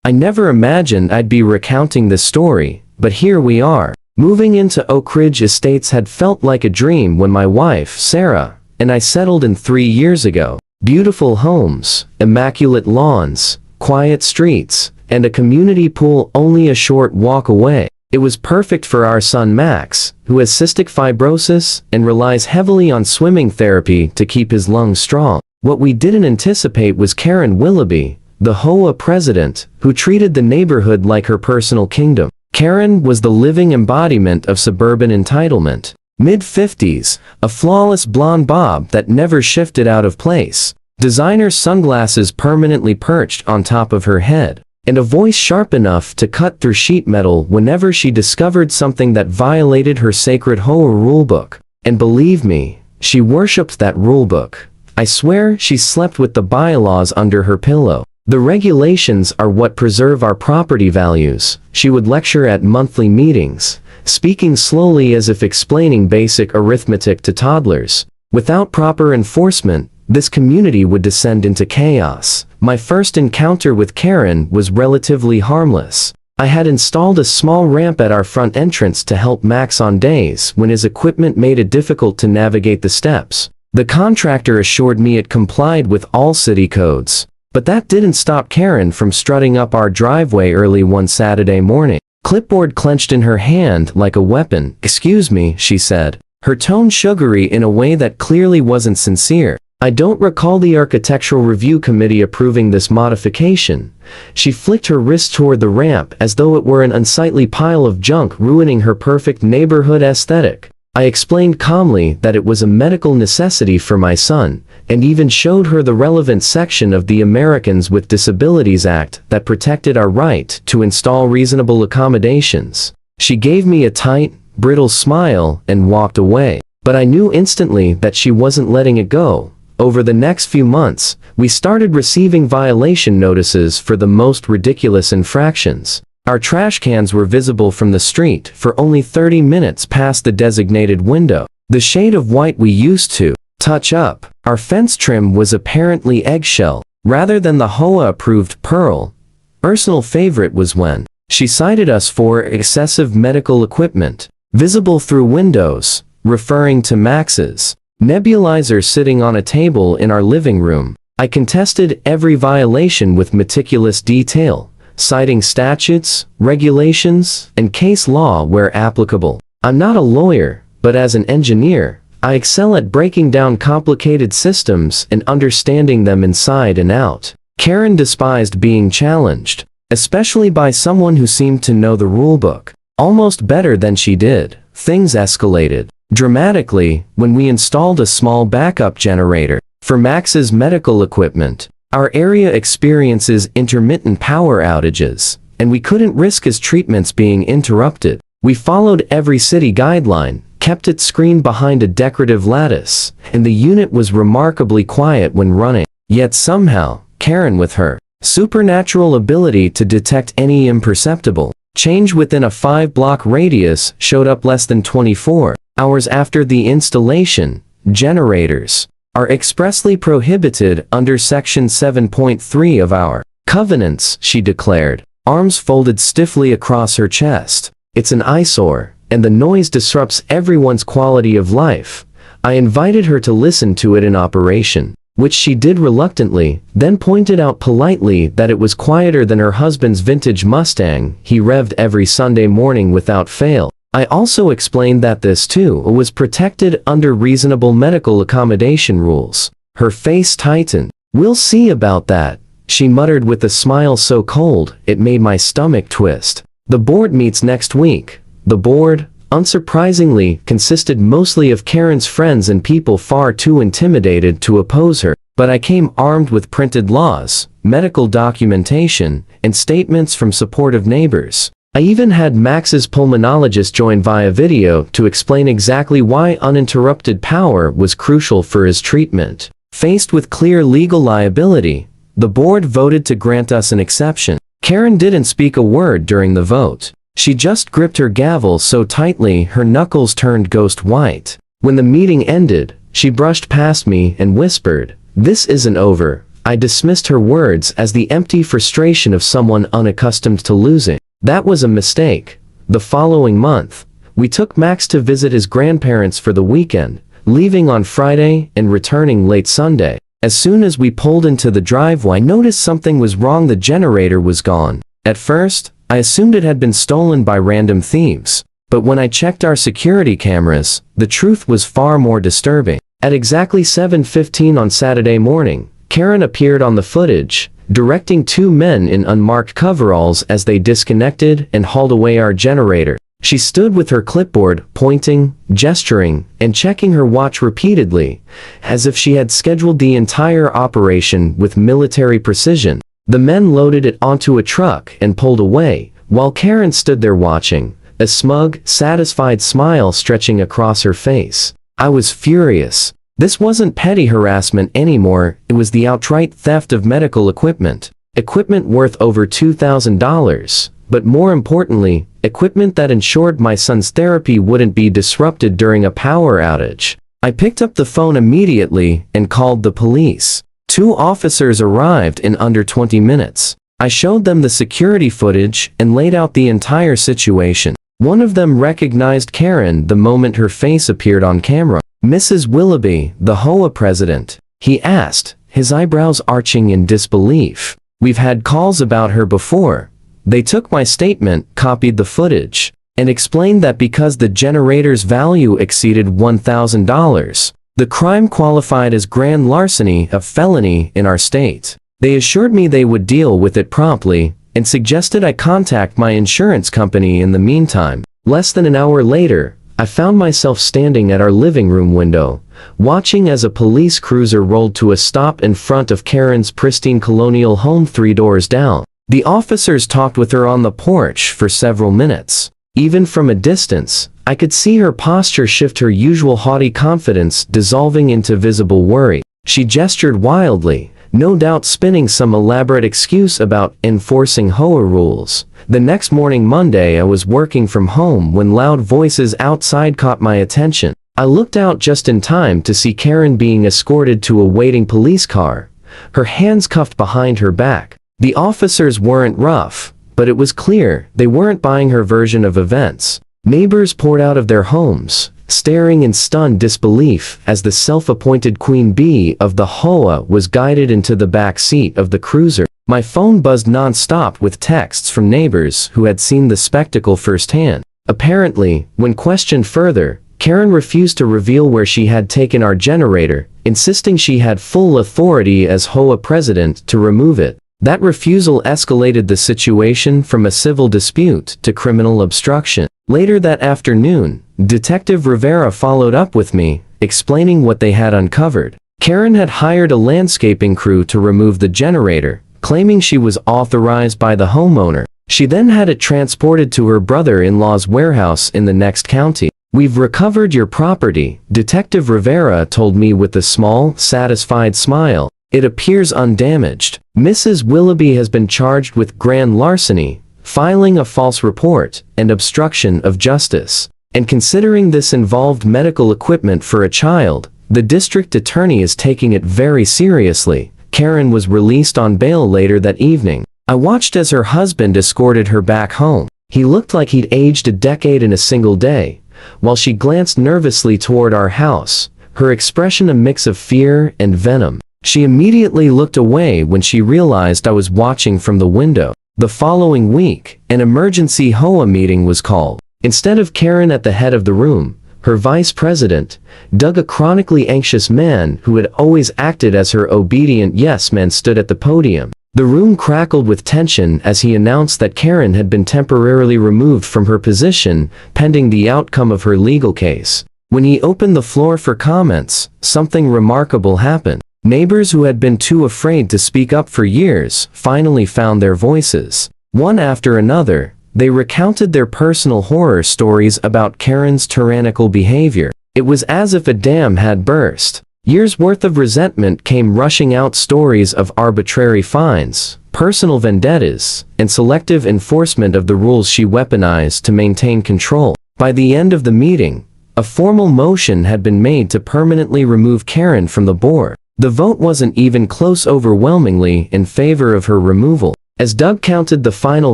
I never imagined I'd be recounting this story, but here we are. Moving into Oak Ridge Estates had felt like a dream when my wife, Sarah, and I settled in 3 years ago. Beautiful homes, immaculate lawns, quiet streets, and a community pool only a short walk away. It was perfect for our son Max, who has cystic fibrosis and relies heavily on swimming therapy to keep his lungs strong. What we didn't anticipate was Karen Willoughby, the HOA president, who treated the neighborhood like her personal kingdom. Karen was the living embodiment of suburban entitlement. Mid-50s, a flawless blonde bob that never shifted out of place, designer sunglasses permanently perched on top of her head, and a voice sharp enough to cut through sheet metal whenever she discovered something that violated her sacred HOA rulebook. And believe me, she worshipped that rulebook. I swear she slept with the bylaws under her pillow. The regulations are what preserve our property values, she would lecture at monthly meetings, speaking slowly as if explaining basic arithmetic to toddlers. Without proper enforcement, this community would descend into chaos. My first encounter with Karen was relatively harmless. I had installed a small ramp at our front entrance to help Max on days when his equipment made it difficult to navigate the steps. The contractor assured me it complied with all city codes. But that didn't stop Karen from strutting up our driveway early one Saturday morning. Clipboard clenched in her hand like a weapon. "Excuse me," she said, her tone sugary in a way that clearly wasn't sincere. "I don't recall the Architectural Review Committee approving this modification." She flicked her wrist toward the ramp as though it were an unsightly pile of junk ruining her perfect neighborhood aesthetic. I explained calmly that it was a medical necessity for my son, and even showed her the relevant section of the Americans with Disabilities Act that protected our right to install reasonable accommodations. She gave me a tight, brittle smile and walked away. But I knew instantly that she wasn't letting it go. Over the next few months, we started receiving violation notices for the most ridiculous infractions. Our trash cans were visible from the street for only 30 minutes past the designated window. The shade of white we used to touch up. Our fence trim was apparently eggshell, rather than the HOA-approved pearl. Personal favorite was when she cited us for excessive medical equipment, visible through windows, referring to Max's nebulizer sitting on a table in our living room. I contested every violation with meticulous detail, citing statutes, regulations, and case law where applicable. I'm not a lawyer, but as an engineer, I excel at breaking down complicated systems and understanding them inside and out. Karen despised being challenged, especially by someone who seemed to know the rulebook almost better than she did. Things escalated dramatically when we installed a small backup generator for Max's medical equipment. Our area experiences intermittent power outages, and we couldn't risk his treatments being interrupted. We followed every city guideline, kept it screened behind a decorative lattice, and the unit was remarkably quiet when running. Yet somehow, Karen, with her supernatural ability to detect any imperceptible change within a 5-block radius, showed up less than 24 hours after the installation. Generators are expressly prohibited under Section 7.3 of our covenants, she declared, arms folded stiffly across her chest. It's an eyesore, and the noise disrupts everyone's quality of life. I invited her to listen to it in operation, which she did reluctantly, then pointed out politely that it was quieter than her husband's vintage Mustang he revved every Sunday morning without fail. I also explained that this too was protected under reasonable medical accommodation rules. Her face tightened. "We'll see about that," she muttered with a smile so cold it made my stomach twist. The board meets next week. The board, unsurprisingly, consisted mostly of Karen's friends and people far too intimidated to oppose her. But I came armed with printed laws, medical documentation, and statements from supportive neighbors. I even had Max's pulmonologist join via video to explain exactly why uninterrupted power was crucial for his treatment. Faced with clear legal liability, the board voted to grant us an exception. Karen didn't speak a word during the vote. She just gripped her gavel so tightly her knuckles turned ghost white. When the meeting ended, she brushed past me and whispered, "This isn't over, I dismissed her words as the empty frustration of someone unaccustomed to losing. That was a mistake. The following month, we took Max to visit his grandparents for the weekend, leaving on Friday and returning late Sunday. As soon as we pulled into the driveway, I noticed something was wrong. The generator was gone. At first, I assumed it had been stolen by random thieves. But when I checked our security cameras, the truth was far more disturbing. At exactly 7:15 on Saturday morning, Karen appeared on the footage, directing two men in unmarked coveralls as they disconnected and hauled away our generator. She stood with her clipboard, pointing, gesturing, and checking her watch repeatedly, as if she had scheduled the entire operation with military precision. The men loaded it onto a truck and pulled away, while Karen stood there watching, a smug, satisfied smile stretching across her face. I was furious. This wasn't petty harassment anymore, it was the outright theft of medical equipment. Equipment worth over $2,000, but more importantly, equipment that ensured my son's therapy wouldn't be disrupted during a power outage. I picked up the phone immediately and called the police. 2 officers arrived in under 20 minutes. I showed them the security footage and laid out the entire situation. One of them recognized Karen the moment her face appeared on camera. "Mrs. Willoughby, the HOA president?" he asked, his eyebrows arching in disbelief. "We've had calls about her before." They took my statement, copied the footage, and explained that because the generator's value exceeded $1,000, the crime qualified as grand larceny, a felony in our state. They assured me they would deal with it promptly, and suggested I contact my insurance company in the meantime. Less than an hour later, I found myself standing at our living room window, watching as a police cruiser rolled to a stop in front of Karen's pristine colonial home 3 doors down. The officers talked with her on the porch for several minutes. Even from a distance, I could see her posture shift, her usual haughty confidence dissolving into visible worry. She gestured wildly, no doubt spinning some elaborate excuse about enforcing HOA rules. The next morning, Monday, I was working from home when loud voices outside caught my attention. I looked out just in time to see Karen being escorted to a waiting police car, her hands cuffed behind her back. The officers weren't rough, but it was clear they weren't buying her version of events. Neighbors poured out of their homes, staring in stunned disbelief as the self-appointed queen bee of the HOA was guided into the back seat of the cruiser. My phone buzzed non-stop with texts from neighbors who had seen the spectacle firsthand. Apparently, when questioned further, Karen refused to reveal where she had taken our generator, insisting she had full authority as HOA president to remove it. That refusal escalated the situation from a civil dispute to criminal obstruction. Later that afternoon, Detective Rivera followed up with me, explaining what they had uncovered. Karen had hired a landscaping crew to remove the generator, claiming she was authorized by the homeowner. She then had it transported to her brother-in-law's warehouse in the next county. "We've recovered your property," Detective Rivera told me with a small, satisfied smile. "It appears undamaged. Mrs. Willoughby has been charged with grand larceny, filing a false report, and obstruction of justice. And considering this involved medical equipment for a child, the district attorney is taking it very seriously." Karen was released on bail later that evening. I watched as her husband escorted her back home. He looked like he'd aged a decade in a single day. While she glanced nervously toward our house, her expression a mix of fear and venom. She immediately looked away when she realized I was watching from the window. The following week, an emergency HOA meeting was called. Instead of Karen at the head of the room, her vice president, Doug, a chronically anxious man who had always acted as her obedient yes-man, stood at the podium. The room crackled with tension as he announced that Karen had been temporarily removed from her position, pending the outcome of her legal case. When he opened the floor for comments, something remarkable happened. Neighbors who had been too afraid to speak up for years finally found their voices. One after another, they recounted their personal horror stories about Karen's tyrannical behavior. It was as if a dam had burst. Years' worth of resentment came rushing out, stories of arbitrary fines, personal vendettas, and selective enforcement of the rules she weaponized to maintain control. By the end of the meeting, a formal motion had been made to permanently remove Karen from the board. The vote wasn't even close, overwhelmingly in favor of her removal. As Doug counted the final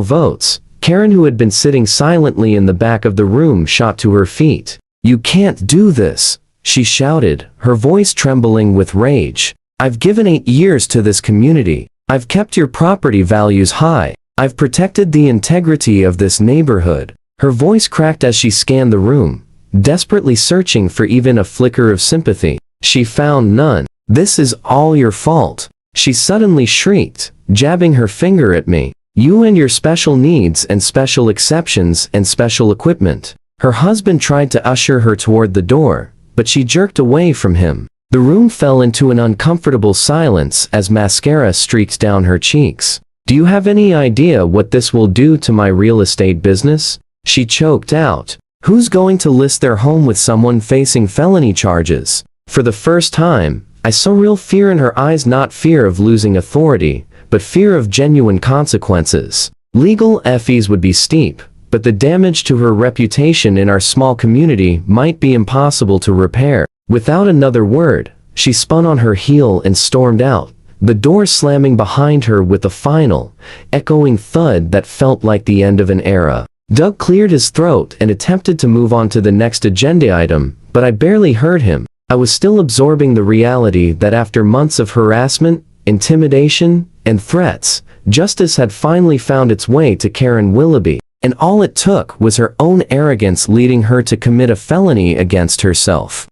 votes, Karen, who had been sitting silently in the back of the room, shot to her feet. "You can't do this," she shouted, her voice trembling with rage. "I've given 8 years to this community. I've kept your property values high. I've protected the integrity of this neighborhood." Her voice cracked as she scanned the room, desperately searching for even a flicker of sympathy. She found none. "This is all your fault," she suddenly shrieked, jabbing her finger at me. "You and your special needs and special exceptions and special equipment." Her husband tried to usher her toward the door, but she jerked away from him. The room fell into an uncomfortable silence as mascara streaked down her cheeks. "Do you have any idea what this will do to my real estate business?" she choked out. "Who's going to list their home with someone facing felony charges?" For the first time, I saw real fear in her eyes, not fear of losing authority, but fear of genuine consequences. Legal fees would be steep, but the damage to her reputation in our small community might be impossible to repair. Without another word, she spun on her heel and stormed out, the door slamming behind her with a final, echoing thud that felt like the end of an era. Doug cleared his throat and attempted to move on to the next agenda item, but I barely heard him. I was still absorbing the reality that after months of harassment, intimidation, and threats, justice had finally found its way to Karen Willoughby, and all it took was her own arrogance leading her to commit a felony against herself.